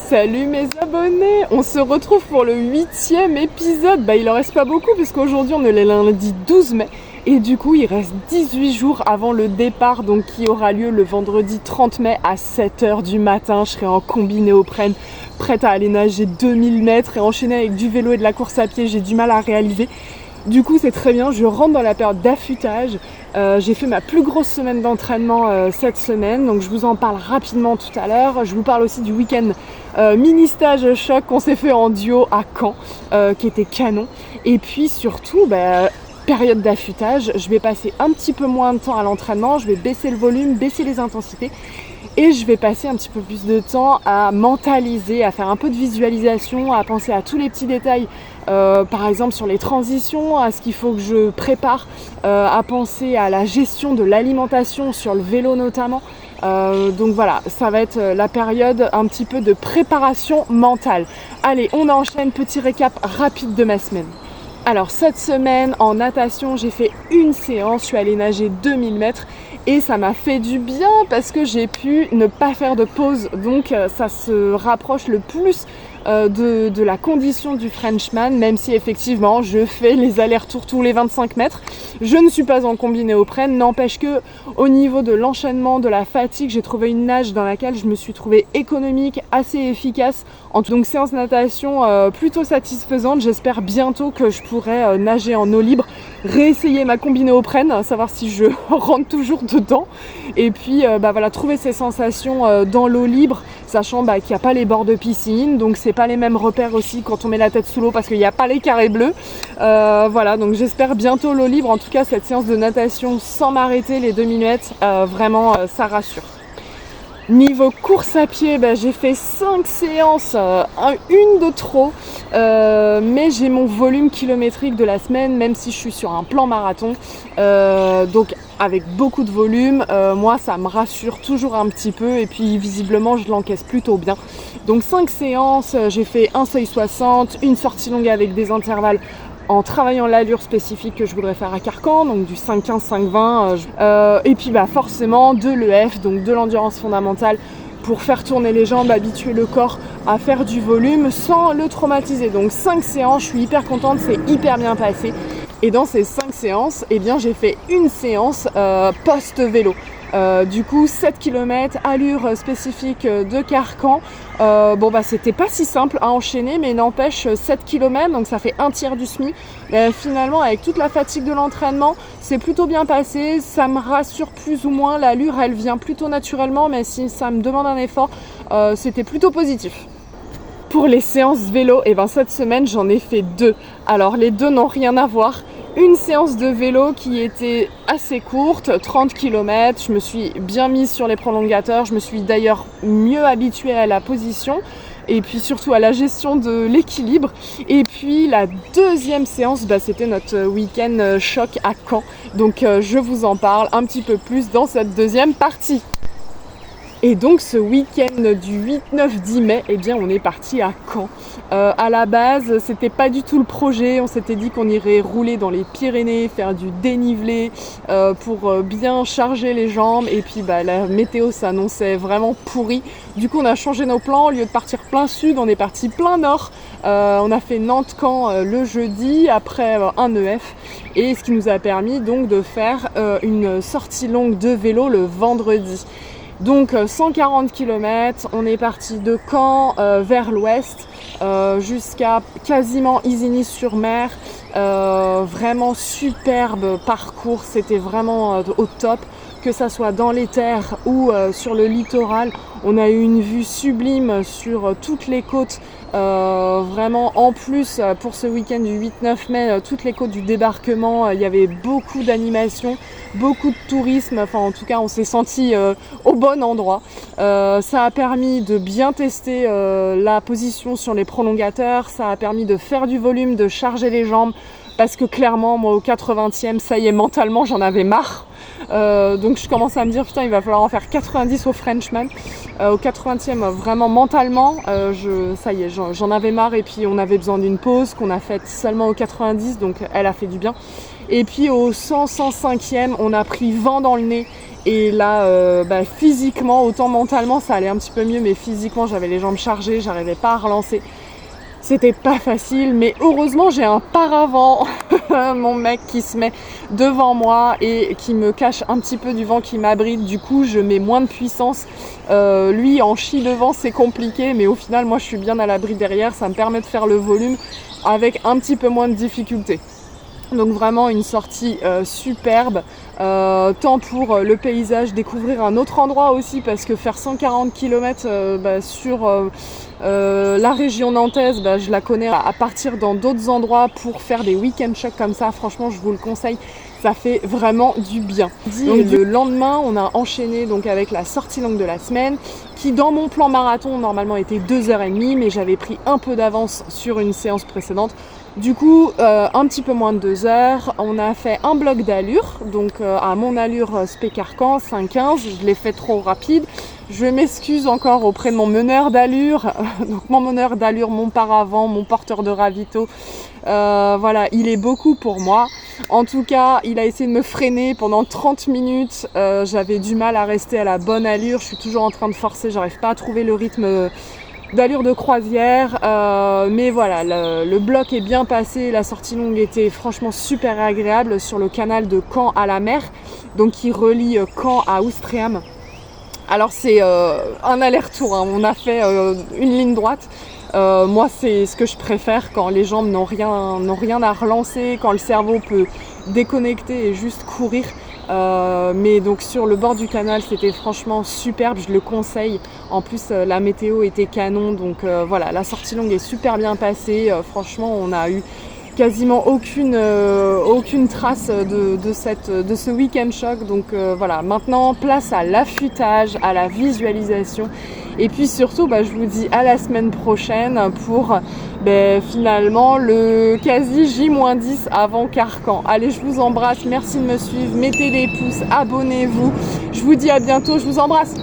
Salut mes abonnés, on se retrouve pour le 8e épisode. Il en reste pas beaucoup puisqu'aujourd'hui on est le lundi 12 mai et du coup il reste 18 jours avant le départ, donc qui aura lieu le vendredi 30 mai à 7h du matin. Je serai en combi néoprène, prête à aller nager 2000 mètres et enchaîner avec du vélo et de la course à pied. J'ai du mal à réaliser. Du coup c'est très bien, je rentre dans la période d'affûtage. J'ai fait ma plus grosse semaine d'entraînement cette semaine, donc je vous en parle rapidement tout à l'heure. Je vous parle aussi du week-end mini stage choc qu'on s'est fait en duo à Caen, qui était canon. Et puis surtout, période d'affûtage, je vais passer un petit peu moins de temps à l'entraînement, je vais baisser le volume, baisser les intensités. Et je vais passer un petit peu plus de temps à mentaliser, à faire un peu de visualisation, à penser à tous les petits détails, par exemple sur les transitions, à ce qu'il faut que je prépare, à penser à la gestion de l'alimentation, sur le vélo notamment. Donc voilà, ça va être la période un petit peu de préparation mentale. Allez, on enchaîne, petit récap rapide de ma semaine. Alors cette semaine en natation, j'ai fait une séance, je suis allée nager 2000 mètres et ça m'a fait du bien parce que j'ai pu ne pas faire de pause. Donc ça se rapproche le plus de la condition du Frenchman, même si effectivement je fais les allers-retours tous les 25 mètres. Je ne suis pas en combi néoprène, n'empêche que au niveau de l'enchaînement, de la fatigue, j'ai trouvé une nage dans laquelle je me suis trouvée économique, assez efficace. Donc séance natation plutôt satisfaisante. J'espère bientôt que je pourrai nager en eau libre, réessayer ma combi néoprène, savoir si je rentre toujours dedans. Et puis voilà, trouver ces sensations dans l'eau libre, sachant qu'il n'y a pas les bords de piscine, donc c'est pas les mêmes repères aussi quand on met la tête sous l'eau parce qu'il n'y a pas les carrés bleus. Voilà, donc j'espère bientôt l'eau libre. En tout cas, cette séance de natation sans m'arrêter les 2 minutes, vraiment ça rassure. Niveau course à pied, j'ai fait 5 séances, une de trop, mais j'ai mon volume kilométrique de la semaine, même si je suis sur un plan marathon, donc avec beaucoup de volume, moi ça me rassure toujours un petit peu et puis visiblement je l'encaisse plutôt bien. Donc 5 séances, j'ai fait un seuil 60, une sortie longue avec des intervalles en travaillant l'allure spécifique que je voudrais faire à Carcan, donc du 5-15, 5-20, et puis forcément de l'EF, donc de l'endurance fondamentale, pour faire tourner les jambes, habituer le corps à faire du volume sans le traumatiser. Donc 5 séances, je suis hyper contente, c'est hyper bien passé. Et dans ces 5 séances, j'ai fait une séance post-vélo. Du coup 7 km, allure spécifique de Carcan. C'était pas si simple à enchaîner, mais n'empêche 7 km, donc ça fait un tiers du SMI. Finalement, avec toute la fatigue de l'entraînement, c'est plutôt bien passé. Ça me rassure plus ou moins, l'allure elle vient plutôt naturellement, mais si ça me demande un effort, c'était plutôt positif. Pour les séances vélo, cette semaine j'en ai fait 2. Alors les 2 n'ont rien à voir. Une séance de vélo qui était assez courte, 30 km, je me suis bien mise sur les prolongateurs, je me suis d'ailleurs mieux habituée à la position et puis surtout à la gestion de l'équilibre. Et puis la deuxième séance, c'était notre week-end choc à Caen. Donc je vous en parle un petit peu plus dans cette deuxième partie. Et donc ce week-end du 8, 9, 10 mai, on est parti à Caen. À la base, c'était pas du tout le projet. On s'était dit qu'on irait rouler dans les Pyrénées, faire du dénivelé pour bien charger les jambes. Et puis la météo s'annonçait vraiment pourrie. Du coup, on a changé nos plans. Au lieu de partir plein sud, on est parti plein nord. On a fait Nantes-Caen le jeudi après un EF. Et ce qui nous a permis donc de faire une sortie longue de vélo le vendredi. Donc 140 km, on est parti de Caen vers l'ouest jusqu'à quasiment Isigny-sur-Mer. Vraiment superbe parcours, c'était vraiment au top. Que ça soit dans les terres ou sur le littoral, on a eu une vue sublime sur toutes les côtes. Vraiment en plus pour ce week-end du 8-9 mai, toutes les côtes du débarquement, il y avait beaucoup d'animation, beaucoup de tourisme, en tout cas on s'est senti au bon endroit. Ça a permis de bien tester la position sur les prolongateurs, ça a permis de faire du volume, de charger les jambes, parce que clairement moi au 80e, ça y est, mentalement j'en avais marre. Donc je commence à me dire putain il va falloir en faire 90 au Frenchman. Au 80e vraiment mentalement ça y est, j'en avais marre et puis on avait besoin d'une pause qu'on a faite seulement au 90, donc elle a fait du bien. Et puis au 100, 105e on a pris vent dans le nez Et là, physiquement, autant mentalement ça allait un petit peu mieux, mais physiquement j'avais les jambes chargées, j'arrivais pas à relancer. C'était pas facile, mais heureusement j'ai un paravent, mon mec qui se met devant moi et qui me cache un petit peu du vent, qui m'abrite. Du coup, je mets moins de puissance. Lui, en chie devant, c'est compliqué, mais au final, moi, je suis bien à l'abri derrière. Ça me permet de faire le volume avec un petit peu moins de difficulté. Donc vraiment une sortie superbe, tant pour le paysage, découvrir un autre endroit aussi, parce que faire 140 km sur la région nantaise, je la connais à partir dans d'autres endroits pour faire des week-end shocks comme ça. Franchement, je vous le conseille, ça fait vraiment du bien. Donc, le lendemain, on a enchaîné donc avec la sortie longue de la semaine, qui dans mon plan marathon normalement était 2h30, mais j'avais pris un peu d'avance sur une séance précédente. Du coup, un petit peu moins de 2 heures, on a fait un bloc d'allure, donc à mon allure Spé Carcan, 5,15, je l'ai fait trop rapide. Je m'excuse encore auprès de mon meneur d'allure, donc mon meneur d'allure, mon paravent, mon porteur de ravito, voilà, il est beaucoup pour moi. En tout cas, il a essayé de me freiner pendant 30 minutes, j'avais du mal à rester à la bonne allure, je suis toujours en train de forcer, j'arrive pas à trouver le rythme d'allure de croisière, mais voilà, le bloc est bien passé, la sortie longue était franchement super agréable sur le canal de Caen à la mer, donc qui relie Caen à Ouistreham. Alors c'est un aller-retour, hein. On a fait une ligne droite. Moi c'est ce que je préfère quand les jambes n'ont rien à relancer, quand le cerveau peut déconnecter et juste courir. Mais donc sur le bord du canal, c'était franchement superbe, je le conseille. En plus la météo était canon, donc voilà, la sortie longue est super bien passée. Franchement, on a eu quasiment aucune trace de ce week-end choc. Donc voilà, maintenant place à l'affûtage, à la visualisation. Et puis surtout, je vous dis à la semaine prochaine pour finalement le quasi J-10 avant Carcan. Allez, je vous embrasse, merci de me suivre, mettez les pouces, abonnez-vous. Je vous dis à bientôt, je vous embrasse.